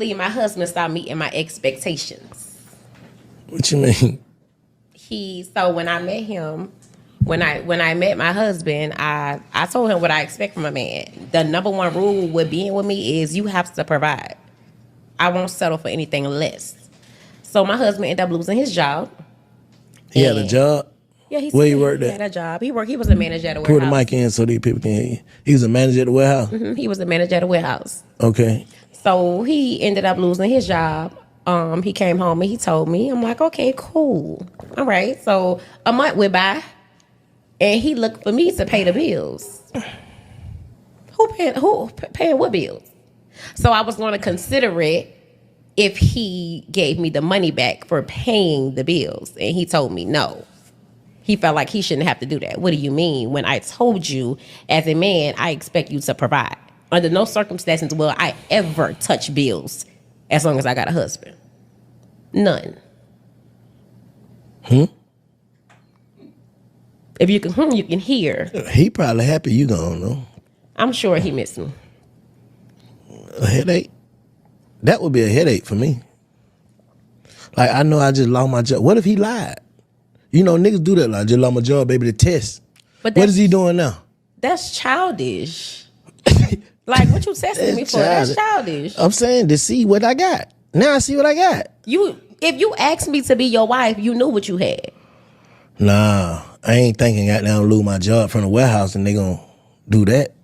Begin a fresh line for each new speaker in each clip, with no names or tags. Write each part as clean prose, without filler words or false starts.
My husband stopped meeting my expectations.
What you mean?
So when I met him, when I met my husband, I told him what I expect from a man. The number one rule with being with me is you have to provide. I won't settle for anything less. So my husband ended up losing his job.
He had a job?
Yeah,
Where he worked
he
at?
had a job. He was a manager at a
Pull the
warehouse.
mic in so these people can hear you. He was a manager at the warehouse?
He was a manager at a warehouse.
Okay.
So he ended up losing his job. He came home and he told me. I'm like, okay, cool. All right. So a month went by and he looked for me to pay the bills. Who paying what bills? So I was going to consider it if he gave me the money back for paying the bills. And he told me no. He felt like he shouldn't have to do that. What do you mean? When I told you, as a man, I expect you to provide. Under no circumstances will I ever touch bills as long as I got a husband. None. If you can you can hear.
He probably happy you gone, though.
I'm sure he missed me.
A headache? That would be a headache for me. Like, I know I just lost my job. What if he lied? You know, niggas do that. Like, I just lost my job, baby, to test.
But
what is he doing now?
That's childish. Like, what you testing me for? That's childish.
I'm saying to see what I got. Now I see what I got.
If you asked me to be your wife, you knew what you had.
Nah, I ain't thinking I down lose my job from the warehouse and they gonna do that.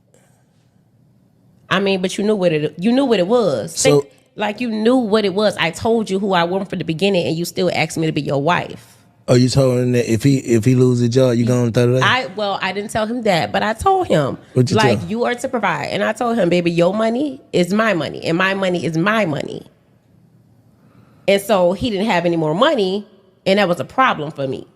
I mean, but you knew what it was.
So,
like you knew what it was. I told you who I was from the beginning, and you still asked me to be your wife.
Oh, you told him that if he lose his job, you gonna throw it away?
I didn't tell him that, but I told him you are to provide, and I told him, baby, your money is my money, and my money is my money. And so he didn't have any more money, and that was a problem for me.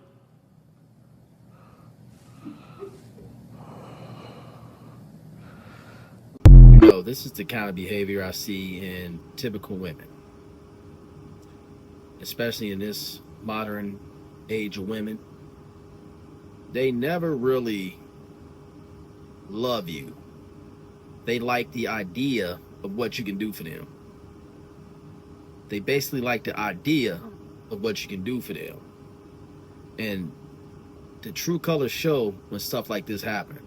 No, this is the kind of behavior I see in typical women, especially in this modern age of women. They never really love you. They like the idea of what you can do for them. They basically like the idea of what you can do for them. And the true colors show when stuff like this happens.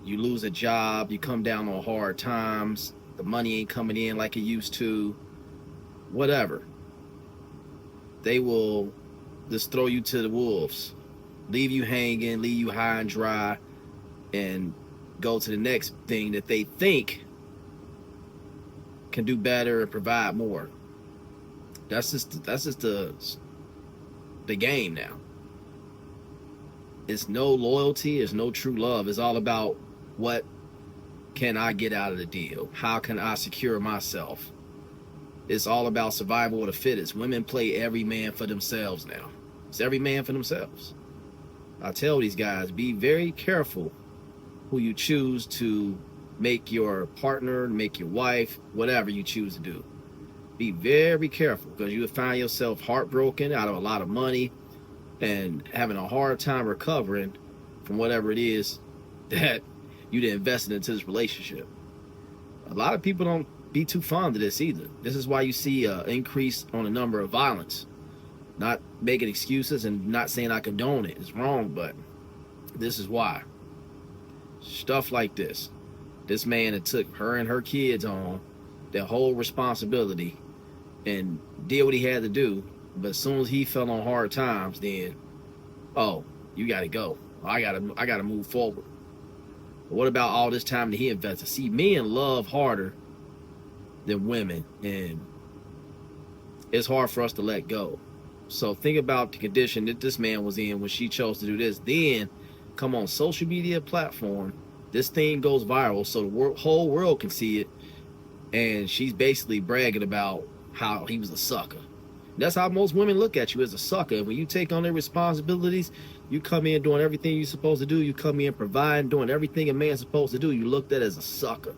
You lose a job, you come down on hard times, the money ain't coming in like it used to, whatever. They will just throw you to the wolves, leave you hanging, leave you high and dry, and go to the next thing that they think can do better and provide more. That's just the game now. It's no loyalty, it's no true love. It's all about what can I get out of the deal? How can I secure myself? It's all about survival of the fittest. Women play every man for themselves now. It's every man for themselves. I tell these guys, be very careful who you choose to make your partner, make your wife, whatever you choose to do. Be very careful, because you will find yourself heartbroken out of a lot of money and having a hard time recovering from whatever it is that you invested into this relationship. A lot of people don't be too fond of this either. This is why you see an increase on the number of violence. Not making excuses and not saying I condone it. It's wrong, but this is why. Stuff like this. This man that took her and her kids on, their whole responsibility, and did what he had to do. But as soon as he fell on hard times, then, oh, you got to go. I gotta move forward. But what about all this time that he invested? See, men love harder than women, and it's hard for us to let go. So think about the condition that this man was in when she chose to do this. Then come on social media platform, this thing goes viral so the whole world can see it, and she's basically bragging about how he was a sucker. That's how most women look at you, as a sucker. When you take on their responsibilities, you come in doing everything you're supposed to do. You come in providing, doing everything a man's supposed to do. You looked at as a sucker.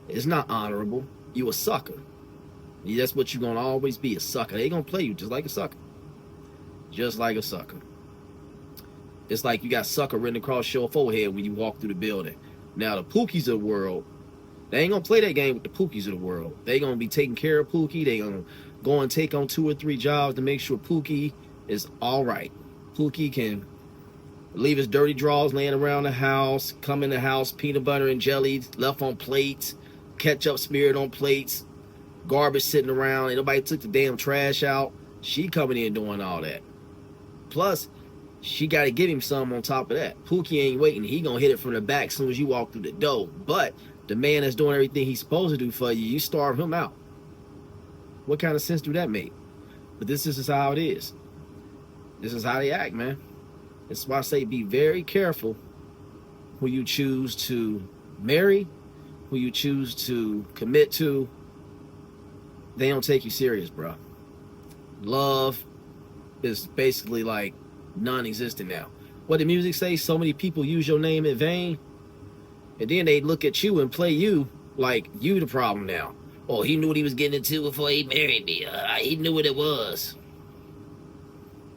It's not honorable. You a sucker. That's what you're going to always be, a sucker. They going to play you just like a sucker. Just like a sucker. It's like you got sucker written across your forehead when you walk through the building. Now, the Pookies of the world, They ain't gonna play that game with the Pookies of the world. They gonna be taking care of Pookie. They gonna go and take on 2 or 3 jobs to make sure Pookie is all right. Pookie can leave his dirty drawers laying around the house, come in the house, peanut butter and jelly left on plates, ketchup smeared on plates, garbage sitting around, and nobody took the damn trash out. She coming in doing all that. Plus, she got to give him some on top of that. Pookie ain't waiting. He gonna hit it from the back as soon as you walk through the door. But the man that's doing everything he's supposed to do for you, you starve him out. What kind of sense do that make? But this is how it is. This is how they act, man. That's why I say be very careful who you choose to marry, who you choose to commit to. They don't take you serious, bro. Love is basically like non-existent now. What the music say? So many people use your name in vain, and then they look at you and play you like you the problem now. Oh, he knew what he was getting into before he married me. He knew what it was.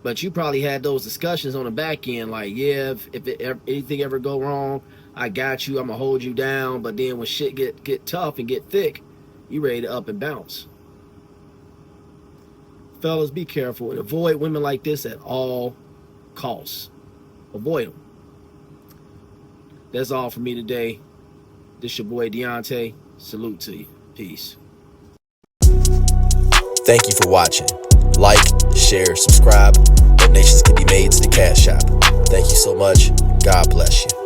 But you probably had those discussions on the back end, like, yeah, if anything ever go wrong, I got you. I'm gonna hold you down. But then when shit get tough and get thick, you ready to up and bounce. Fellas, be careful and avoid women like this at all costs. Avoid them. That's all for me today. This your boy Deontay. Salute to you. Peace.
Thank you for watching. Like, share, subscribe. Donations can be made to the Cash App. Thank you so much. God bless you.